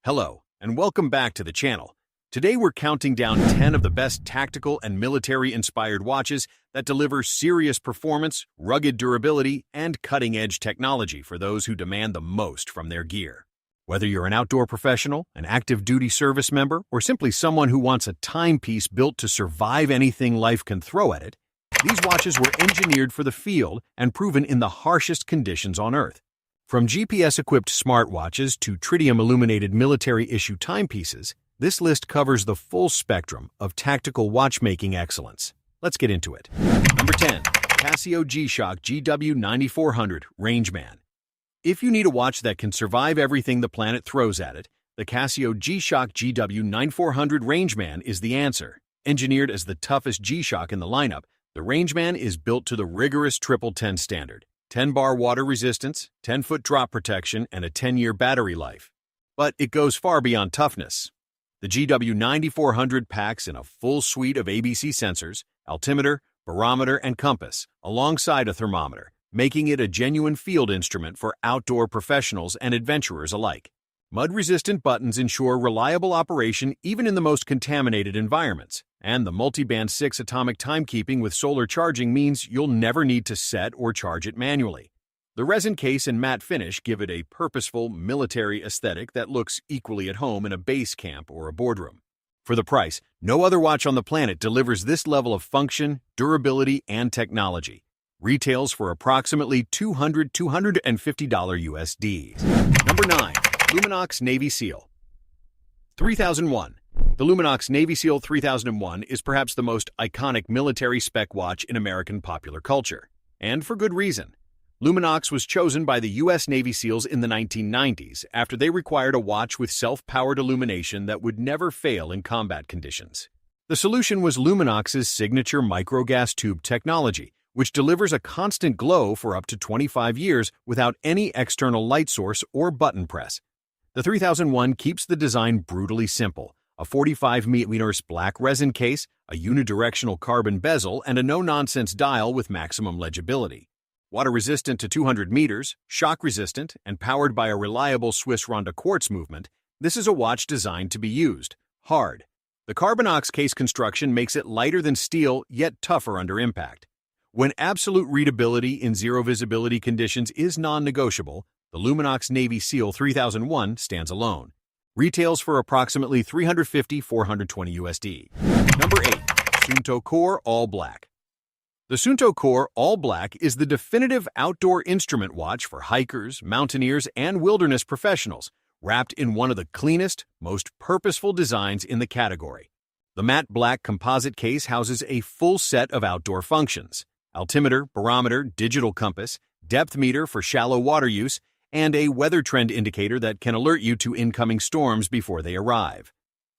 Hello, and welcome back to the channel. Today we're counting down 10 of the best tactical and military-inspired watches that deliver serious performance, rugged durability, and cutting-edge technology for those who demand the most from their gear. Whether you're an outdoor professional, an active-duty service member, or simply someone who wants a timepiece built to survive anything life can throw at it, these watches were engineered for the field and proven in the harshest conditions on Earth. From GPS-equipped smartwatches to tritium-illuminated military-issue timepieces, this list covers the full spectrum of tactical watchmaking excellence. Let's get into it. Number 10. Casio G-Shock GW 9400 Rangeman. If you need a watch that can survive everything the planet throws at it, the Casio G-Shock GW 9400 Rangeman is the answer. Engineered as the toughest G-Shock in the lineup, the Rangeman is built to the rigorous 1010 standard. 10-bar water resistance, 10-foot drop protection, and a 10-year battery life. But it goes far beyond toughness. The GW 9400 packs in a full suite of ABC sensors, altimeter, barometer, and compass, alongside a thermometer, making it a genuine field instrument for outdoor professionals and adventurers alike. Mud-resistant buttons ensure reliable operation even in the most contaminated environments, and the multi-band 6 atomic timekeeping with solar charging means you'll never need to set or charge it manually. The resin case and matte finish give it a purposeful, military aesthetic that looks equally at home in a base camp or a boardroom. For the price, no other watch on the planet delivers this level of function, durability, and technology. Retails for approximately $250 USD. Number 9. Luminox Navy SEAL 3001. The Luminox Navy SEAL 3001 is perhaps the most iconic military spec watch in American popular culture. And for good reason. Luminox was chosen by the U.S. Navy SEALs in the 1990s after they required a watch with self-powered illumination that would never fail in combat conditions. The solution was Luminox's signature microgas tube technology, which delivers a constant glow for up to 25 years without any external light source or button press. The 3001 keeps the design brutally simple. A 45mm black resin case, a unidirectional carbon bezel, and a no-nonsense dial with maximum legibility. Water-resistant to 200 meters, shock-resistant, and powered by a reliable Swiss Ronda quartz movement, this is a watch designed to be used hard. The Carbonox case construction makes it lighter than steel, yet tougher under impact. When absolute readability in zero-visibility conditions is non-negotiable, the Luminox Navy SEAL 3001 stands alone. Retails for approximately $350–420 USD. Number 8. Suunto Core All Black. The Suunto Core All Black is the definitive outdoor instrument watch for hikers, mountaineers, and wilderness professionals, wrapped in one of the cleanest, most purposeful designs in the category. The matte black composite case houses a full set of outdoor functions: altimeter, barometer, digital compass, depth meter for shallow water use, and a weather trend indicator that can alert you to incoming storms before they arrive.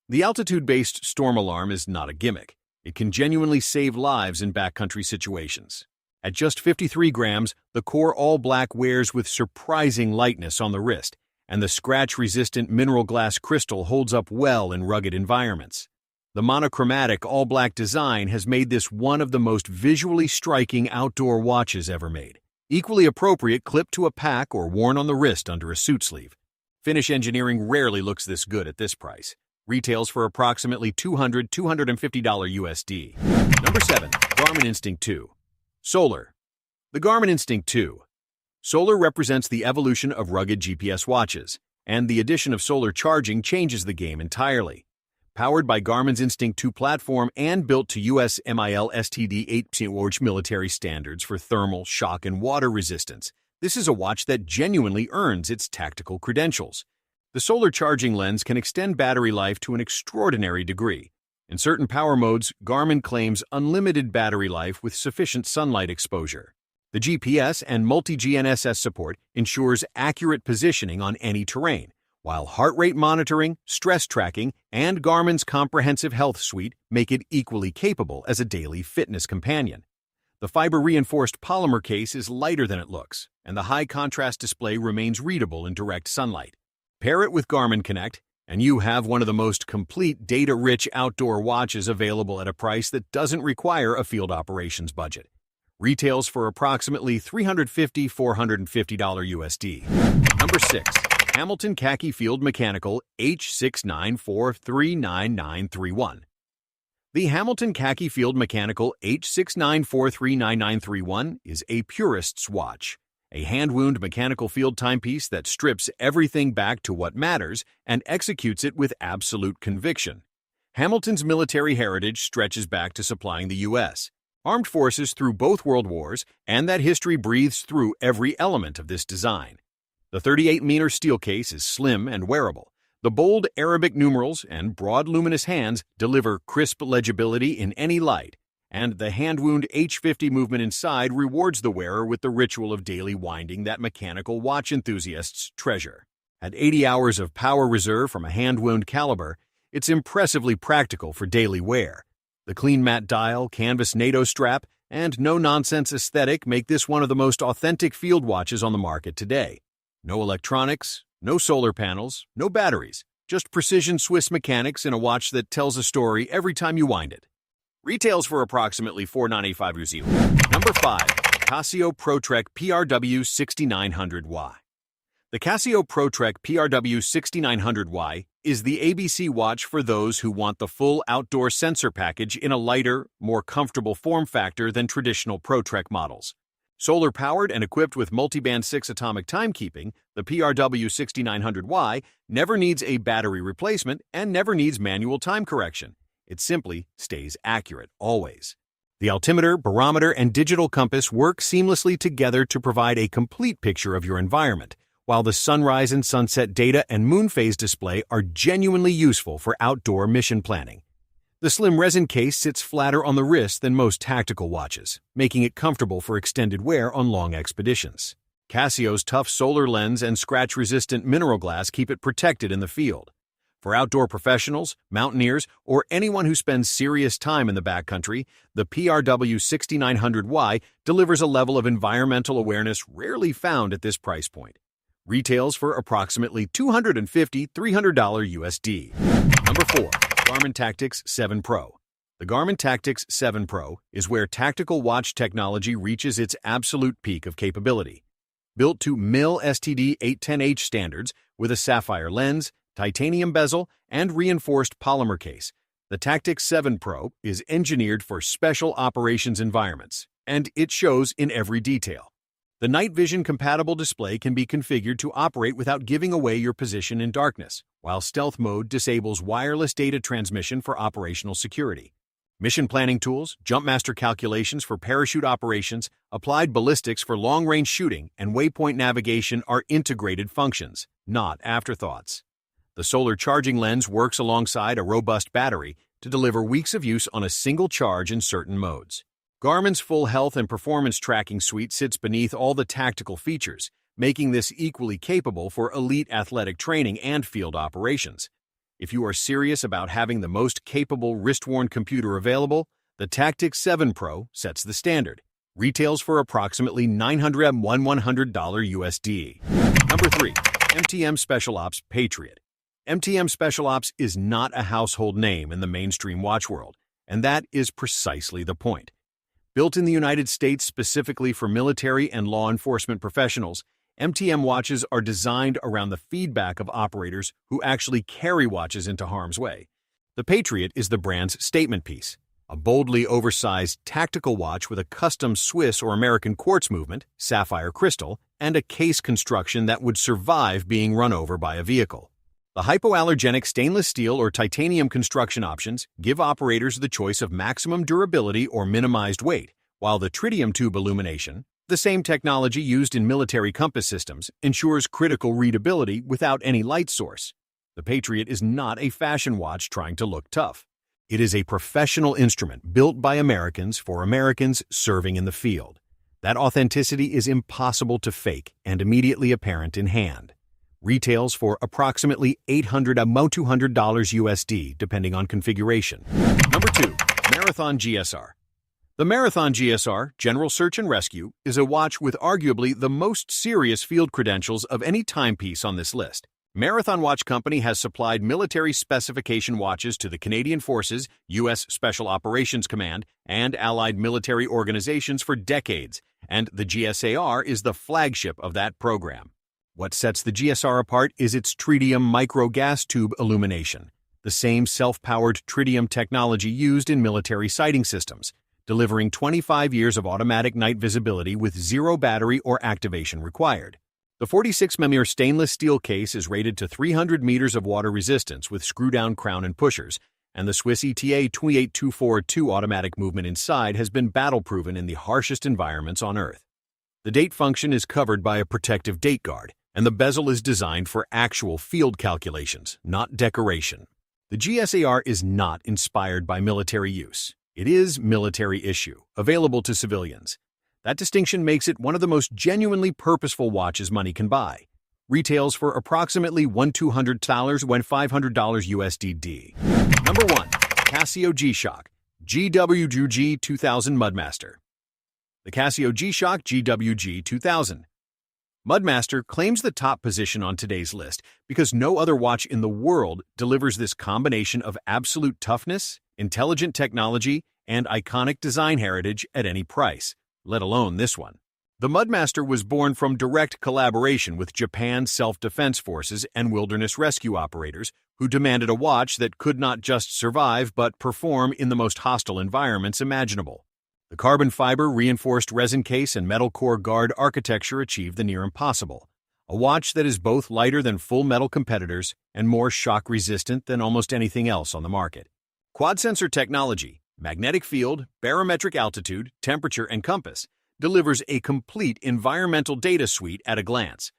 The altitude-based storm alarm is not a gimmick. It can genuinely save lives in backcountry situations. At just 53 grams, the Core All Black wears with surprising lightness on the wrist, and the scratch-resistant mineral glass crystal holds up well in rugged environments. The monochromatic all-black design has made this one of the most visually striking outdoor watches ever made. Equally appropriate clipped to a pack or worn on the wrist under a suit sleeve. Finish engineering rarely looks this good at this price. Retails for approximately $250 USD. Number 7. Garmin Instinct 2. Solar. The Garmin Instinct 2. Solar represents the evolution of rugged GPS watches, and the addition of solar charging changes the game entirely. Powered by Garmin's Instinct 2 platform and built to US MIL STD 8 military standards for thermal, shock, and water resistance, this is a watch that genuinely earns its tactical credentials. The solar charging lens can extend battery life to an extraordinary degree. In certain power modes, Garmin claims unlimited battery life with sufficient sunlight exposure. The GPS and multi-GNSS support ensures accurate positioning on any terrain, while heart rate monitoring, stress tracking, and Garmin's comprehensive health suite make it equally capable as a daily fitness companion. The fiber-reinforced polymer case is lighter than it looks, and the high-contrast display remains readable in direct sunlight. Pair it with Garmin Connect, and you have one of the most complete data-rich outdoor watches available at a price that doesn't require a field operations budget. Retails for approximately $350–450 USD. Number 6. Hamilton Khaki Field Mechanical H694399931. The Hamilton Khaki Field Mechanical H694399931 is a purist's watch, a hand-wound mechanical field timepiece that strips everything back to what matters and executes it with absolute conviction. Hamilton's military heritage stretches back to supplying the U.S. Armed forces through both World Wars, and that history breathes through every element of this design. The 38mm steel case is slim and wearable. The bold Arabic numerals and broad luminous hands deliver crisp legibility in any light, and the hand-wound H50 movement inside rewards the wearer with the ritual of daily winding that mechanical watch enthusiasts treasure. At 80 hours of power reserve from a hand-wound caliber, it's impressively practical for daily wear. The clean matte dial, canvas NATO strap, and no-nonsense aesthetic make this one of the most authentic field watches on the market today. No electronics, no solar panels, no batteries, just precision Swiss mechanics in a watch that tells a story every time you wind it. Retails for approximately $4,985. Number 5. Casio Pro Trek PRW 6900Y. The Casio Pro Trek PRW 6900Y is the ABC watch for those who want the full outdoor sensor package in a lighter, more comfortable form factor than traditional Pro Trek models. Solar-powered and equipped with multiband 6 atomic timekeeping, the PRW 6900Y never needs a battery replacement and never needs manual time correction. It simply stays accurate, always. The altimeter, barometer, and digital compass work seamlessly together to provide a complete picture of your environment, while the sunrise and sunset data and moon phase display are genuinely useful for outdoor mission planning. The slim resin case sits flatter on the wrist than most tactical watches, making it comfortable for extended wear on long expeditions. Casio's tough solar lens and scratch-resistant mineral glass keep it protected in the field. For outdoor professionals, mountaineers, or anyone who spends serious time in the backcountry, the PRW 6900Y delivers a level of environmental awareness rarely found at this price point. Retails for approximately $250–300 USD. Number 4. Garmin Tactix 7 Pro. The Garmin Tactix 7 Pro is where tactical watch technology reaches its absolute peak of capability. Built to MIL STD 810H standards with a sapphire lens, titanium bezel, and reinforced polymer case, the Tactix 7 Pro is engineered for special operations environments, and it shows in every detail. The night vision-compatible display can be configured to operate without giving away your position in darkness, while stealth mode disables wireless data transmission for operational security. Mission planning tools, jumpmaster calculations for parachute operations, applied ballistics for long-range shooting, and waypoint navigation are integrated functions, not afterthoughts. The solar charging lens works alongside a robust battery to deliver weeks of use on a single charge in certain modes. Garmin's full health and performance tracking suite sits beneath all the tactical features, making this equally capable for elite athletic training and field operations. If you are serious about having the most capable wrist-worn computer available, the Tactix 7 Pro sets the standard. Retails for approximately $900–1,100 USD. Number 3. MTM Special Ops Patriot. MTM Special Ops is not a household name in the mainstream watch world, and that is precisely the point. Built in the United States specifically for military and law enforcement professionals, MTM watches are designed around the feedback of operators who actually carry watches into harm's way. The Patriot is the brand's statement piece, a boldly oversized tactical watch with a custom Swiss or American quartz movement, sapphire crystal, and a case construction that would survive being run over by a vehicle. The hypoallergenic stainless steel or titanium construction options give operators the choice of maximum durability or minimized weight, while the tritium tube illumination, the same technology used in military compass systems, ensures critical readability without any light source. The Patriot is not a fashion watch trying to look tough. It is a professional instrument built by Americans for Americans serving in the field. That authenticity is impossible to fake and immediately apparent in hand. Retails for approximately $800–200 USD, depending on configuration. Number 2. Marathon GSAR. The Marathon GSAR, General Search and Rescue, is a watch with arguably the most serious field credentials of any timepiece on this list. Marathon Watch Company has supplied military specification watches to the Canadian Forces, U.S. Special Operations Command, and allied military organizations for decades, and the GSAR is the flagship of that program. What sets the GSR apart is its tritium micro-gas tube illumination, the same self-powered tritium technology used in military sighting systems, delivering 25 years of automatic night visibility with zero battery or activation required. The 46mm stainless steel case is rated to 300 meters of water resistance with screw-down crown and pushers, and the Swiss ETA 28242 automatic movement inside has been battle-proven in the harshest environments on Earth. The date function is covered by a protective date guard, and the bezel is designed for actual field calculations, not decoration. The GSAR is not inspired by military use. It is military issue, available to civilians. That distinction makes it one of the most genuinely purposeful watches money can buy. Retails for approximately $1,200 when $500 USD. Number 1. Casio G-Shock GWG 2000 Mudmaster. The Casio G-Shock GWG 2000 Mudmaster claims the top position on today's list because no other watch in the world delivers this combination of absolute toughness, intelligent technology, and iconic design heritage at any price, let alone this one. The Mudmaster was born from direct collaboration with Japan's self-defense forces and wilderness rescue operators who demanded a watch that could not just survive but perform in the most hostile environments imaginable. The carbon fiber reinforced resin case and metal core guard architecture achieved the near impossible, a watch that is both lighter than full metal competitors and more shock resistant than almost anything else on the market. Quad sensor technology, magnetic field, barometric altitude, temperature, and compass delivers a complete environmental data suite at a glance.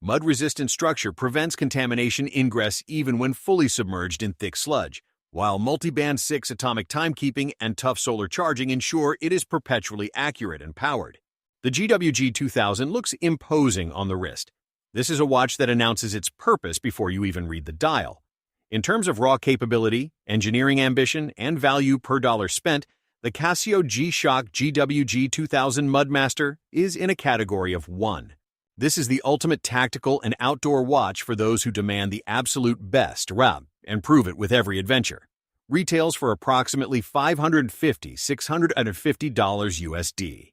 Mud-resistant structure prevents contamination ingress even when fully submerged in thick sludge, while multi-band 6 atomic timekeeping and tough solar charging ensure it is perpetually accurate and powered. The GWG 2000 looks imposing on the wrist. This is a watch that announces its purpose before you even read the dial. In terms of raw capability, engineering ambition, and value per dollar spent, the Casio G-Shock GWG 2000 Mudmaster is in a category of 1. This is the ultimate tactical and outdoor watch for those who demand the absolute best and prove it with every adventure. Retails for approximately $550–650 USD.